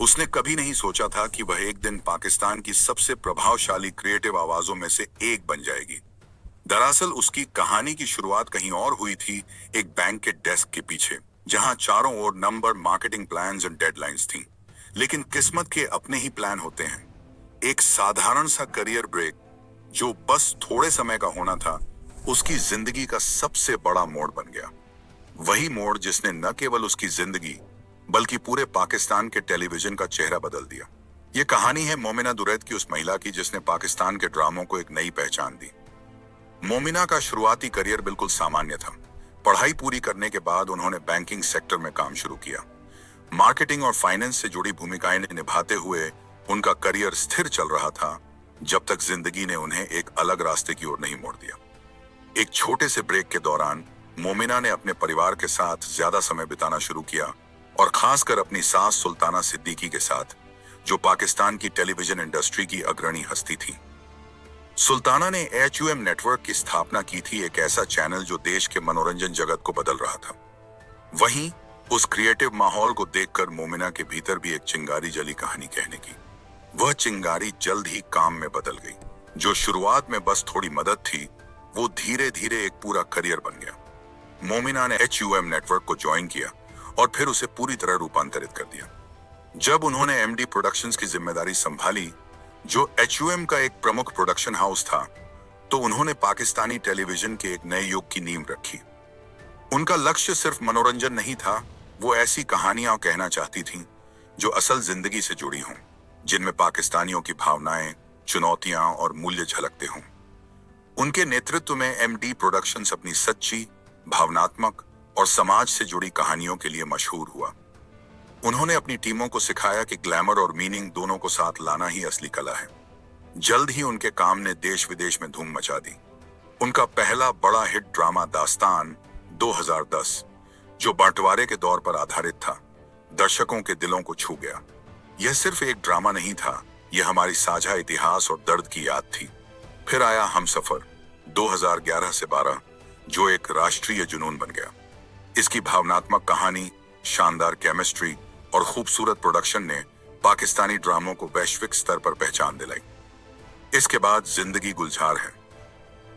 उसने कभी नहीं सोचा था कि वह एक दिन पाकिस्तान की सबसे प्रभावशाली क्रिएटिव आवाजों में से एक बन जाएगी। दरअसल उसकी कहानी की शुरुआत कहीं और हुई थी, एक बैंक के डेस्क के पीछे, जहां चारों ओर नंबर, मार्केटिंग प्लान्स और डेडलाइंस थीं। लेकिन किस्मत के अपने ही प्लान होते हैं। एक साधारण सा करियर ब्रेक, जो बस थोड़े समय का होना था, उसकी जिंदगी का सबसे बड़ा मोड़ बन गया। वही मोड़ जिसने न केवल उसकी जिंदगी बल्कि पूरे पाकिस्तान के टेलीविजन का चेहरा बदल दिया। ये कहानी है मोमिना दुरैद की, उस महिला की जिसने पाकिस्तान के ड्रामों को एक नई पहचान दी। मोमिना का शुरुआती करियर बिल्कुल सामान्य था। पढ़ाई पूरी करने के बाद उन्होंने बैंकिंग सेक्टर में काम शुरू किया। मार्केटिंग और फाइनेंस से जुड़ी भूमिकाएं निभाते हुए उनका करियर स्थिर चल रहा था, जब तक जिंदगी ने उन्हें एक अलग रास्ते की ओर नहीं मोड़ दिया। एक छोटे से ब्रेक के दौरान मोमिना ने अपने परिवार के साथ ज्यादा समय बिताना शुरू किया, और खासकर अपनी सास सुल्ताना सिद्दीकी के साथ, जो पाकिस्तान की टेलीविजन इंडस्ट्री की अग्रणी हस्ती थी। सुल्ताना ने HUM नेटवर्क की स्थापना की थी, एक ऐसा चैनल जो देश के मनोरंजन जगत को बदल रहा था। वहीं उस क्रिएटिव माहौल को देखकर मोमिना के भीतर भी एक चिंगारी जली कहानी कहने की। वह चिंगारी जल्द ही काम में बदल गई। जो शुरुआत में बस थोड़ी मदद थी, वो धीरे धीरे एक पूरा करियर बन गया। मोमिना ने HUM नेटवर्क को ज्वाइन किया और फिर उसे पूरी तरह रूपांतरित कर दिया। जब उन्होंने MD प्रोडक्शंस की जिम्मेदारी संभाली, जो HUM का एक प्रमुख प्रोडक्शन हाउस था, तो उन्होंने पाकिस्तानी टेलीविजन के एक नए युग की नींव रखी। उनका लक्ष्य सिर्फ मनोरंजन नहीं था, वो ऐसी कहानियां कहना चाहती थीं जो असल जिंदगी से जुड़ी हों, जिनमें पाकिस्तानियों की भावनाएं, चुनौतियां और मूल्य झलकते हों। उनके नेतृत्व में MD प्रोडक्शंस अपनी सच्ची, भावनात्मक और समाज से जुड़ी कहानियों के लिए मशहूर हुआ। उन्होंने अपनी टीमों को सिखाया कि ग्लैमर और मीनिंग दोनों को साथ लाना ही असली कला है। जल्द ही उनके काम ने देश विदेश में धूम मचा दी। उनका पहला बड़ा हिट ड्रामा दास्तान 2010, जो बंटवारे के दौर पर आधारित था, दर्शकों के दिलों को छू गया। यह सिर्फ एक ड्रामा नहीं था, यह हमारी साझा इतिहास और दर्द की याद थी। फिर आया हमसफर 2011 से 12, जो एक राष्ट्रीय जुनून बन गया। इसकी भावनात्मक कहानी, शानदार केमिस्ट्री और खूबसूरत प्रोडक्शन ने पाकिस्तानी ड्रामों को वैश्विक स्तर पर पहचान दिलाई। इसके बाद जिंदगी गुलजार है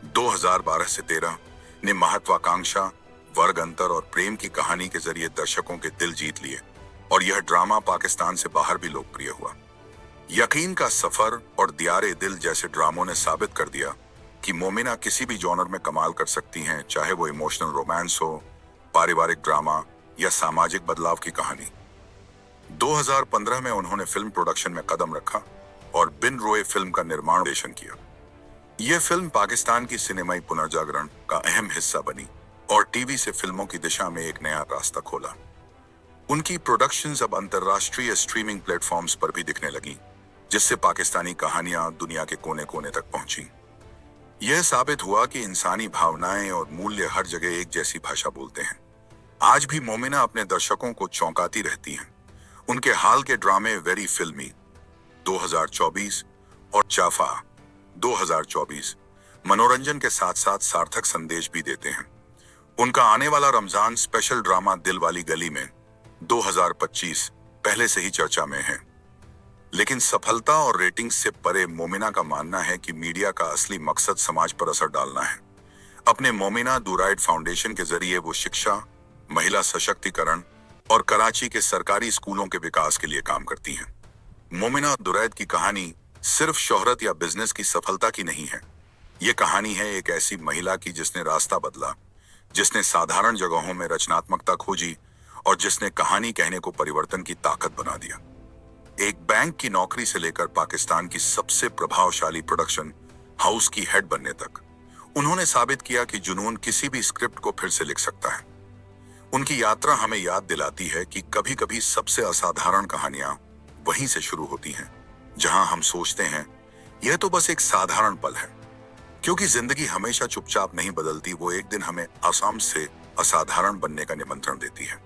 2012 से 13 ने महत्वाकांक्षा, वर्ग अंतर और प्रेम की कहानी के जरिए दर्शकों के दिल जीत लिए, और यह ड्रामा पाकिस्तान से बाहर भी लोकप्रिय हुआ। यकीन का सफर और दियारे दिल जैसे ड्रामों ने साबित कर दिया कि मोमिना किसी भी जॉनर में कमाल कर सकती हैं, चाहे वो इमोशनल रोमांस हो, पारिवारिक ड्रामा या सामाजिक बदलाव की कहानी। 2015 में उन्होंने फिल्म प्रोडक्शन में कदम रखा और बिन रोए फिल्म का निर्माण निर्देशन किया। यह फिल्म पाकिस्तान की सिनेमाई पुनर्जागरण का अहम हिस्सा बनी और टीवी से फिल्मों की दिशा में एक नया रास्ता खोला। उनकी प्रोडक्शंस अब अंतर्राष्ट्रीय स्ट्रीमिंग प्लेटफॉर्म्स पर भी दिखने लगी, जिससे पाकिस्तानी कहानियां दुनिया के कोने कोने तक पहुंची। यह साबित हुआ कि इंसानी भावनाएं और मूल्य हर जगह एक जैसी भाषा बोलते हैं। आज भी मोमिना अपने दर्शकों को चौंकाती रहती हैं। उनके हाल के ड्रामे वेरी फिल्मी 2024 और जाफा 2024 मनोरंजन के साथ साथ सार्थक संदेश भी देते हैं। उनका आने वाला रमजान स्पेशल ड्रामा दिल वाली गली में 2025 पहले से ही चर्चा में है। लेकिन सफलता और रेटिंग्स से परे मोमिना का मानना है कि मीडिया का असली मकसद समाज पर असर डालना है। अपने मोमिना दुरैद फाउंडेशन के जरिए वो शिक्षा, महिला सशक्तिकरण और कराची के सरकारी स्कूलों के विकास के लिए काम करती हैं। मोमिना दुरैद की कहानी सिर्फ शोहरत या बिजनेस की सफलता की नहीं है। ये कहानी है एक ऐसी महिला की जिसने रास्ता बदला, जिसने साधारण जगहों में रचनात्मकता खोजी और जिसने कहानी कहने को परिवर्तन की ताकत बना दिया। एक बैंक की नौकरी से लेकर पाकिस्तान की सबसे प्रभावशाली प्रोडक्शन हाउस की हेड बनने तक, उन्होंने साबित किया कि जुनून किसी भी स्क्रिप्ट को फिर से लिख सकता है। उनकी यात्रा हमें याद दिलाती है कि कभी कभी सबसे असाधारण कहानियां वहीं से शुरू होती हैं, जहां हम सोचते हैं यह तो बस एक साधारण पल है। क्योंकि जिंदगी हमेशा चुपचाप नहीं बदलती, वो एक दिन हमें आसाम से असाधारण बनने का निमंत्रण देती है।